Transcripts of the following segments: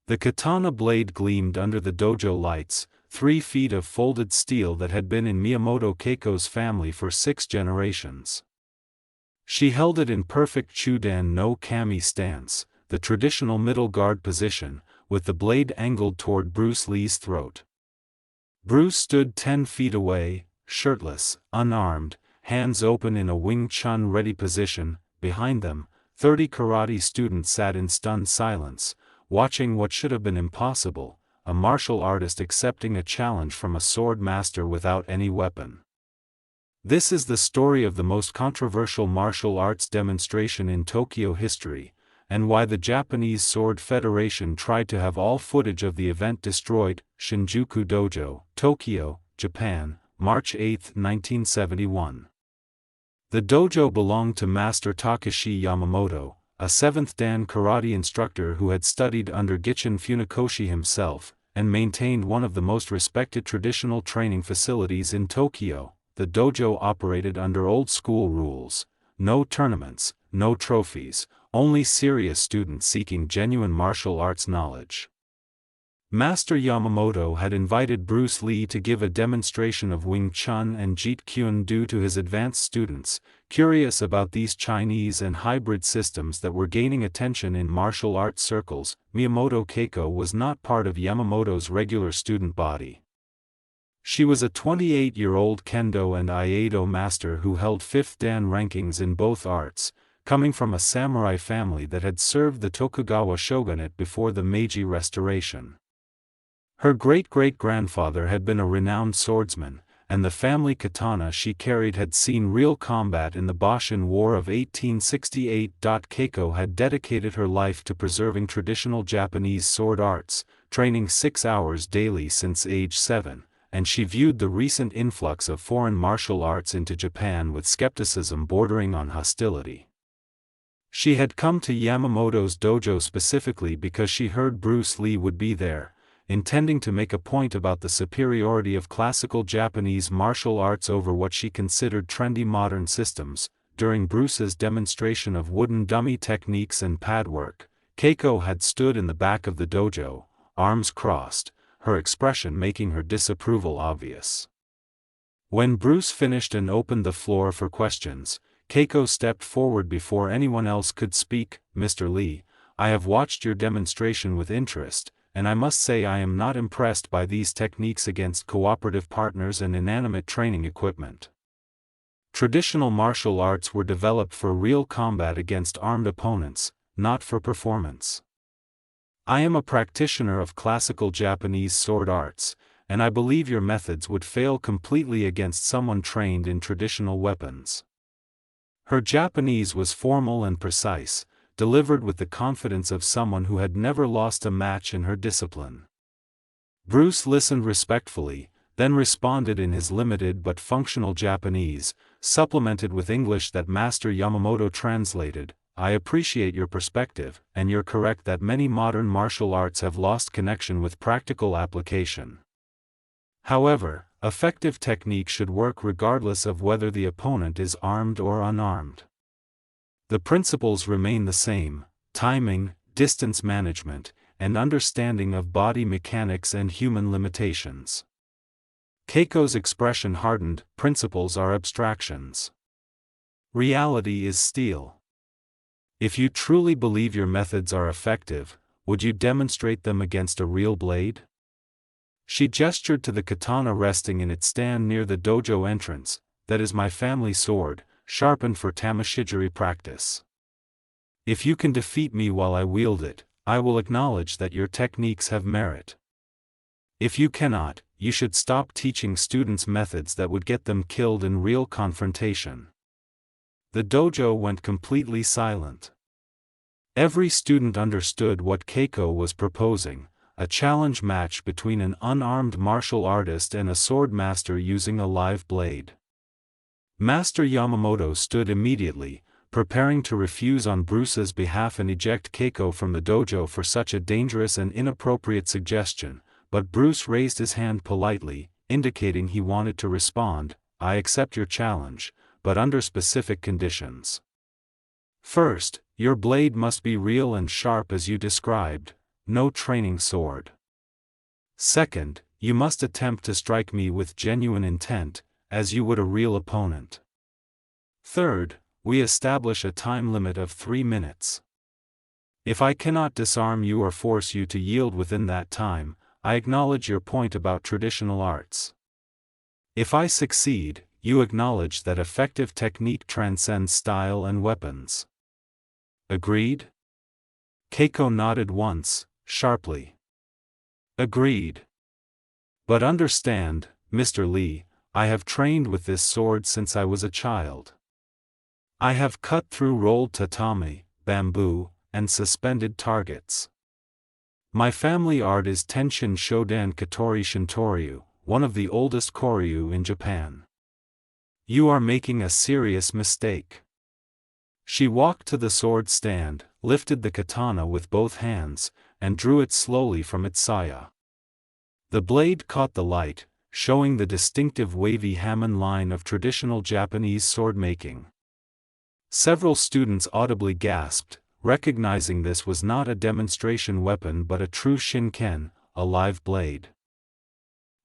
The katana blade gleamed under the dojo lights, 3 feet of folded steel that had been in Miyamoto Keiko's family for 6 generations. She held it in perfect Chudan no Kami stance, the traditional middle guard position, with the blade angled toward Bruce Lee's throat. Bruce stood 10 feet away, shirtless, unarmed, hands open in a Wing Chun ready position. Behind them, 30 karate students sat in stunned silence, watching what should have been impossible, a martial artist accepting a challenge from a sword master without any weapon. This is the story of the most controversial martial arts demonstration in Tokyo history, and why the Japanese Sword Federation tried to have all footage of the event destroyed. Shinjuku Dojo, Tokyo, Japan, March 8, 1971. The dojo belonged to Master Takashi Yamamoto, a 7th Dan karate instructor who had studied under Gichin Funakoshi himself, and maintained one of the most respected traditional training facilities in Tokyo. The dojo operated under old-school rules: no tournaments, no trophies, only serious students seeking genuine martial arts knowledge. Master Yamamoto had invited Bruce Lee to give a demonstration of Wing Chun and Jeet Kune Do to his advanced students, curious about these Chinese and hybrid systems that were gaining attention in martial arts circles. Miyamoto Keiko was not part of Yamamoto's regular student body. She was a 28-year-old kendo and aikido master who held 5th Dan rankings in both arts, coming from a samurai family that had served the Tokugawa shogunate before the Meiji Restoration. Her great-great-grandfather had been a renowned swordsman, and the family katana she carried had seen real combat in the Boshin War of 1868. Keiko had dedicated her life to preserving traditional Japanese sword arts, training 6 hours daily since age 7, and she viewed the recent influx of foreign martial arts into Japan with skepticism bordering on hostility. She had come to Yamamoto's dojo specifically because she heard Bruce Lee would be there, intending to make a point about the superiority of classical Japanese martial arts over what she considered trendy modern systems. During Bruce's demonstration of wooden dummy techniques and pad work, Keiko had stood in the back of the dojo, arms crossed, her expression making her disapproval obvious. When Bruce finished and opened the floor for questions, Keiko stepped forward before anyone else could speak. "Mr. Lee, I have watched your demonstration with interest, and I must say I am not impressed by these techniques against cooperative partners and inanimate training equipment. Traditional martial arts were developed for real combat against armed opponents, not for performance. I am a practitioner of classical Japanese sword arts, and I believe your methods would fail completely against someone trained in traditional weapons." Her Japanese was formal and precise, delivered with the confidence of someone who had never lost a match in her discipline. Bruce listened respectfully, then responded in his limited but functional Japanese, supplemented with English that Master Yamamoto translated. "I appreciate your perspective, and you're correct that many modern martial arts have lost connection with practical application. However, effective technique should work regardless of whether the opponent is armed or unarmed. The principles remain the same: timing, distance management, and understanding of body mechanics and human limitations." Keiko's expression hardened. "Principles are abstractions. Reality is steel. If you truly believe your methods are effective, would you demonstrate them against a real blade?" She gestured to the katana resting in its stand near the dojo entrance. "That is my family sword, sharpened for tamashigiri practice. If you can defeat me while I wield it, I will acknowledge that your techniques have merit. If you cannot, you should stop teaching students methods that would get them killed in real confrontation." The dojo went completely silent. Every student understood what Keiko was proposing: a challenge match between an unarmed martial artist and a sword master using a live blade. Master Yamamoto stood immediately, preparing to refuse on Bruce's behalf and eject Keiko from the dojo for such a dangerous and inappropriate suggestion, but Bruce raised his hand politely, indicating he wanted to respond. "I accept your challenge, but under specific conditions. First, your blade must be real and sharp as you described. no training sword. Second, you must attempt to strike me with genuine intent, as you would a real opponent. Third, we establish a time limit of 3 minutes. If I cannot disarm you or force you to yield within that time, I acknowledge your point about traditional arts. If I succeed, you acknowledge that effective technique transcends style and weapons. Agreed? Keiko nodded once, sharply. Agreed. But understand, Mr. Lee, I have trained with this sword since I was a child. I have cut through rolled tatami, bamboo, and suspended targets. My family art is Tenshin Shodan Katori Shintoryu, one of the oldest koryu in Japan. You are making a serious mistake. She walked to the sword stand, lifted the katana with both hands, and drew it slowly from its saya. The blade caught the light, showing the distinctive wavy Hammon line of traditional Japanese sword-making. Several students audibly gasped, recognizing this was not a demonstration weapon but a true shinken, a live blade.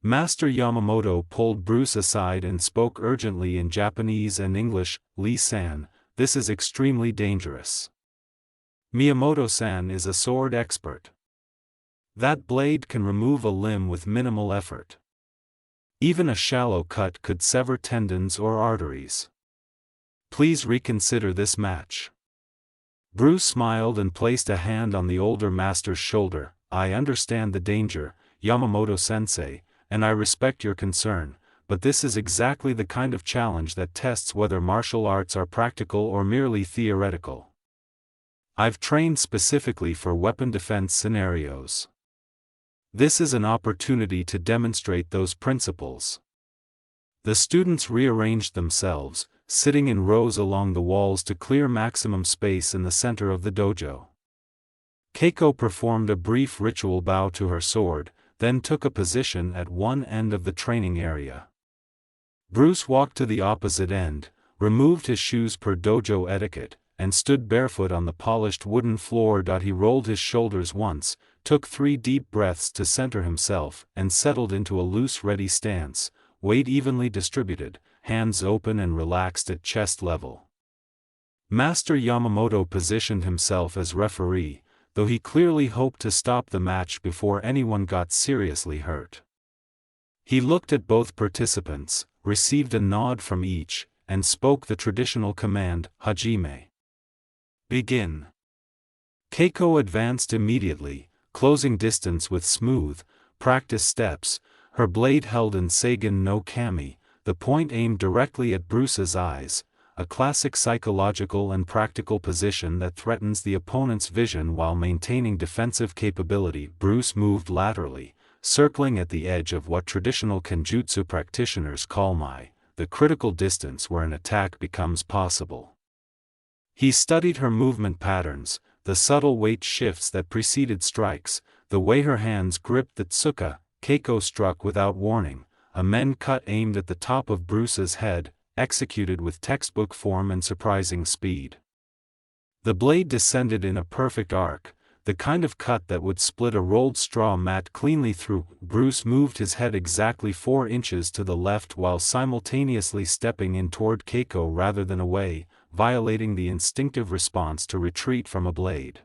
Master Yamamoto pulled Bruce aside and spoke urgently in Japanese and English. Lee-san, this is extremely dangerous. Miyamoto-san is a sword expert. That blade can remove a limb with minimal effort. Even a shallow cut could sever tendons or arteries. Please reconsider this match. Bruce smiled and placed a hand on the older master's shoulder. I understand the danger, Yamamoto-sensei, and I respect your concern, but this is exactly the kind of challenge that tests whether martial arts are practical or merely theoretical. I've trained specifically for weapon defense scenarios. This is an opportunity to demonstrate those principles. The students rearranged themselves, sitting in rows along the walls to clear maximum space in the center of the dojo. Keiko performed a brief ritual bow to her sword, then took a position at one end of the training area. Bruce walked to the opposite end, removed his shoes per dojo etiquette, and stood barefoot on the polished wooden floor. He rolled his shoulders once, took 3 deep breaths to center himself, and settled into a loose ready stance, weight evenly distributed, hands open and relaxed at chest level. Master Yamamoto positioned himself as referee, though he clearly hoped to stop the match before anyone got seriously hurt. He looked at both participants, received a nod from each, and spoke the traditional command, Hajime. Begin. Keiko advanced immediately, closing distance with smooth, practiced steps, her blade held in Seigen no Kami, the point aimed directly at Bruce's eyes, a classic psychological and practical position that threatens the opponent's vision while maintaining defensive capability. Bruce moved laterally, circling at the edge of what traditional kenjutsu practitioners call the critical distance where an attack becomes possible. He studied her movement patterns, the subtle weight shifts that preceded strikes, the way her hands gripped the tsuka. Keiko struck without warning, a men cut aimed at the top of Bruce's head, executed with textbook form and surprising speed. The blade descended in a perfect arc, the kind of cut that would split a rolled straw mat cleanly through. Bruce moved his head exactly 4 inches to the left while simultaneously stepping in toward Keiko rather than away, violating the instinctive response to retreat from a blade.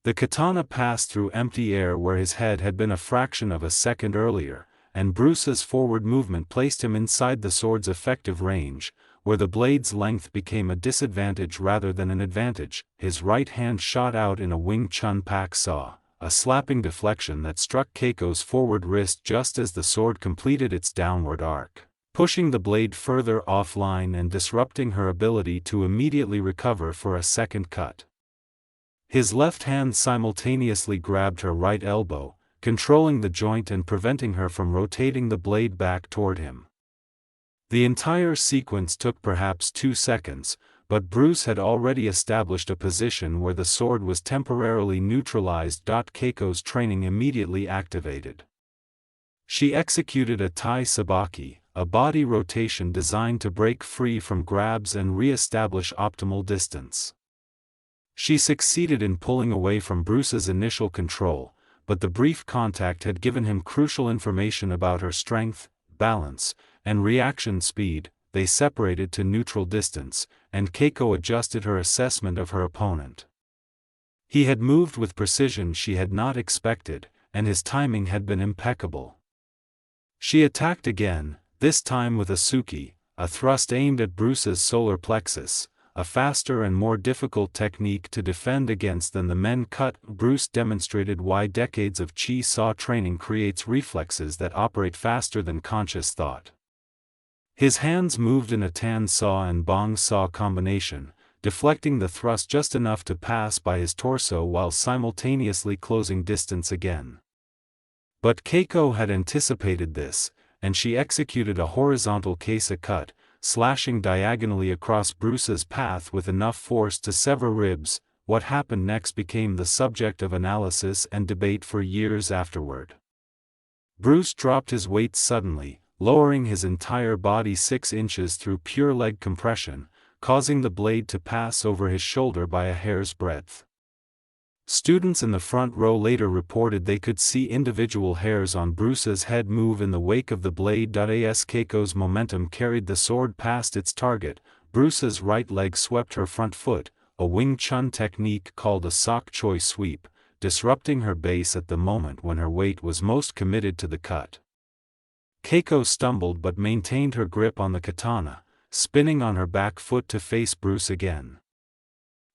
The katana passed through empty air where his head had been a fraction of a second earlier, and Bruce's forward movement placed him inside the sword's effective range, where the blade's length became a disadvantage rather than an advantage. His right hand shot out in a Wing Chun pak saw, a slapping deflection that struck Keiko's forward wrist just as the sword completed its downward arc, pushing the blade further offline and disrupting her ability to immediately recover for a second cut. His left hand simultaneously grabbed her right elbow, controlling the joint and preventing her from rotating the blade back toward him. The entire sequence took perhaps 2 seconds, but Bruce had already established a position where the sword was temporarily neutralized. Keiko's training immediately activated. She executed a Tai Sabaki, a body rotation designed to break free from grabs and re-establish optimal distance. She succeeded in pulling away from Bruce's initial control, but the brief contact had given him crucial information about her strength, balance, and reaction speed. They separated to neutral distance, and Keiko adjusted her assessment of her opponent. He had moved with precision she had not expected, and his timing had been impeccable. She attacked again, this time with a tsuki, a thrust aimed at Bruce's solar plexus, a faster and more difficult technique to defend against than the men cut. Bruce demonstrated why decades of chi saw training creates reflexes that operate faster than conscious thought. His hands moved in a tan saw and bong saw combination, deflecting the thrust just enough to pass by his torso while simultaneously closing distance again. But Keiko had anticipated this, and she executed a horizontal kesa cut, slashing diagonally across Bruce's path with enough force to sever ribs. What happened next became the subject of analysis and debate for years afterward. Bruce dropped his weight suddenly, lowering his entire body 6 inches through pure leg compression, causing the blade to pass over his shoulder by a hair's breadth. Students in the front row later reported they could see individual hairs on Bruce's head move in the wake of the blade. As Keiko's momentum carried the sword past its target, Bruce's right leg swept her front foot, a Wing Chun technique called a sok choi sweep, disrupting her base at the moment when her weight was most committed to the cut. Keiko stumbled but maintained her grip on the katana, spinning on her back foot to face Bruce again.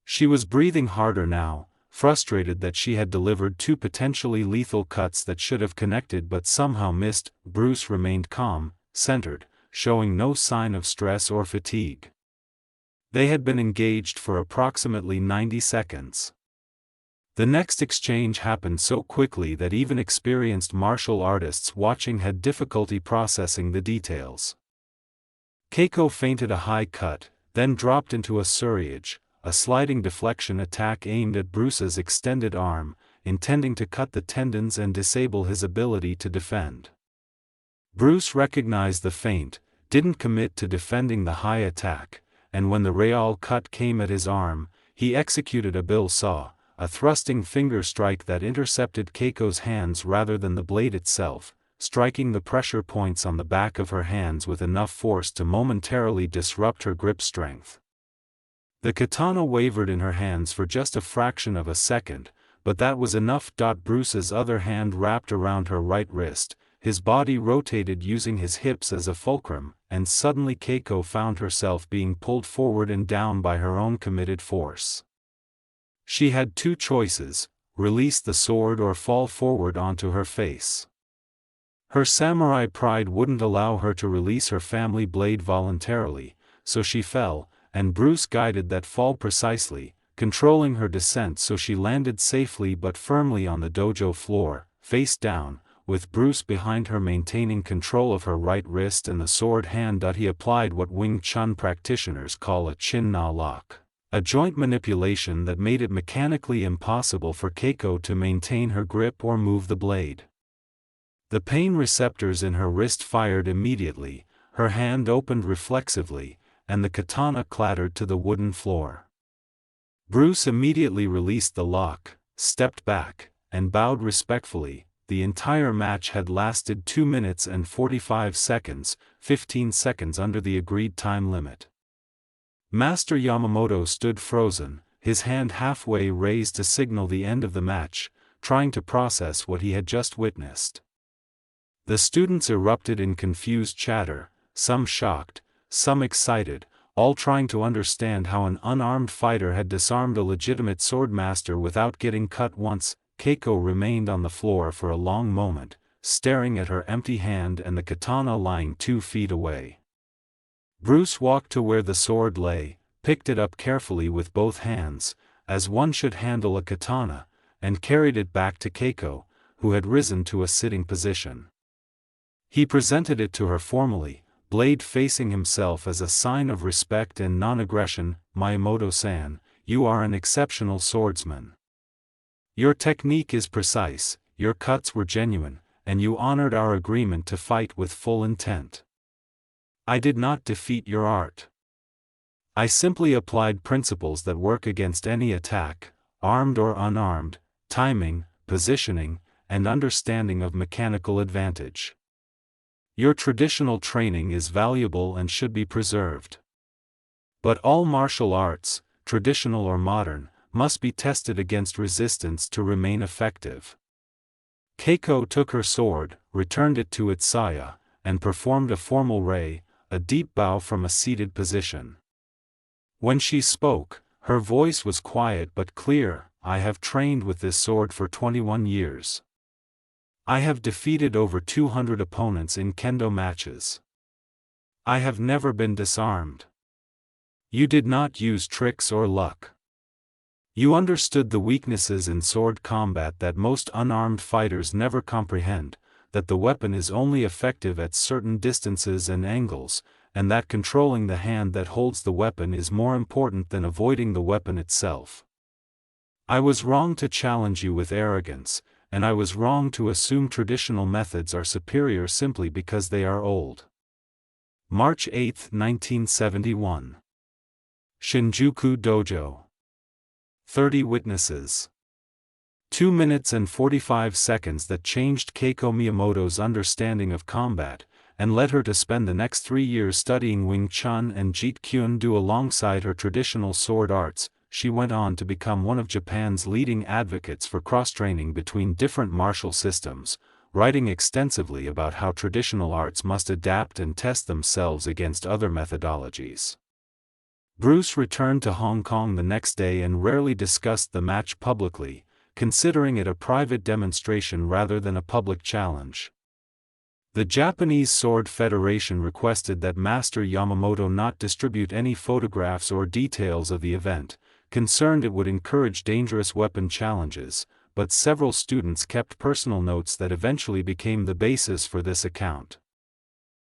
She was breathing harder now, frustrated that she had delivered 2 potentially lethal cuts that should have connected but somehow missed. Bruce remained calm, centered, showing no sign of stress or fatigue. They had been engaged for approximately 90 seconds. The next exchange happened so quickly that even experienced martial artists watching had difficulty processing the details. Keiko feinted a high cut, then dropped into a surriage, a sliding deflection attack aimed at Bruce's extended arm, intending to cut the tendons and disable his ability to defend. Bruce recognized the feint, didn't commit to defending the high attack, and when the real cut came at his arm, he executed a bill saw, a thrusting finger strike that intercepted Keiko's hands rather than the blade itself, striking the pressure points on the back of her hands with enough force to momentarily disrupt her grip strength. The katana wavered in her hands for just a fraction of a second, but that was enough. Bruce's other hand wrapped around her right wrist, his body rotated using his hips as a fulcrum, and suddenly Keiko found herself being pulled forward and down by her own committed force. She had 2 choices: release the sword or fall forward onto her face. Her samurai pride wouldn't allow her to release her family blade voluntarily, so she fell, and Bruce guided that fall precisely, controlling her descent so she landed safely but firmly on the dojo floor, face down, with Bruce behind her maintaining control of her right wrist and the sword hand. He applied what Wing Chun practitioners call a chin na lock, a joint manipulation that made it mechanically impossible for Keiko to maintain her grip or move the blade. The pain receptors in her wrist fired immediately, her hand opened reflexively, and the katana clattered to the wooden floor. Bruce immediately released the lock, stepped back, and bowed respectfully. The entire match had lasted 2 minutes and 45 seconds, 15 seconds under the agreed time limit. Master Yamamoto stood frozen, his hand halfway raised to signal the end of the match, trying to process what he had just witnessed. The students erupted in confused chatter, some shocked, some excited, all trying to understand how an unarmed fighter had disarmed a legitimate swordmaster without getting cut once. Keiko remained on the floor for a long moment, staring at her empty hand and the katana lying 2 feet away. Bruce walked to where the sword lay, picked it up carefully with both hands, as one should handle a katana, and carried it back to Keiko, who had risen to a sitting position. He presented it to her formally, blade facing himself as a sign of respect and non-aggression. Miyamoto-san, you are an exceptional swordsman. Your technique is precise, your cuts were genuine, and you honored our agreement to fight with full intent. I did not defeat your art. I simply applied principles that work against any attack, armed or unarmed, timing, positioning, and understanding of mechanical advantage. Your traditional training is valuable and should be preserved. But all martial arts, traditional or modern, must be tested against resistance to remain effective. Keiko took her sword, returned it to its saya, and performed a formal rei, a deep bow from a seated position. When she spoke, her voice was quiet but clear. I have trained with this sword for 21 years. I have defeated over 200 opponents in kendo matches. I have never been disarmed. You did not use tricks or luck. You understood the weaknesses in sword combat that most unarmed fighters never comprehend, that the weapon is only effective at certain distances and angles, and that controlling the hand that holds the weapon is more important than avoiding the weapon itself. I was wrong to challenge you with arrogance, and I was wrong to assume traditional methods are superior simply because they are old. March 8, 1971. Shinjuku Dojo. 30 witnesses. 2 minutes and 45 seconds that changed Keiko Miyamoto's understanding of combat, and led her to spend the next 3 years studying Wing Chun and Jeet Kune Do alongside her traditional sword arts. She went on to become one of Japan's leading advocates for cross-training between different martial systems, writing extensively about how traditional arts must adapt and test themselves against other methodologies. Bruce returned to Hong Kong the next day and rarely discussed the match publicly, considering it a private demonstration rather than a public challenge. The Japanese Sword Federation requested that Master Yamamoto not distribute any photographs or details of the event, concerned it would encourage dangerous weapon challenges, but several students kept personal notes that eventually became the basis for this account.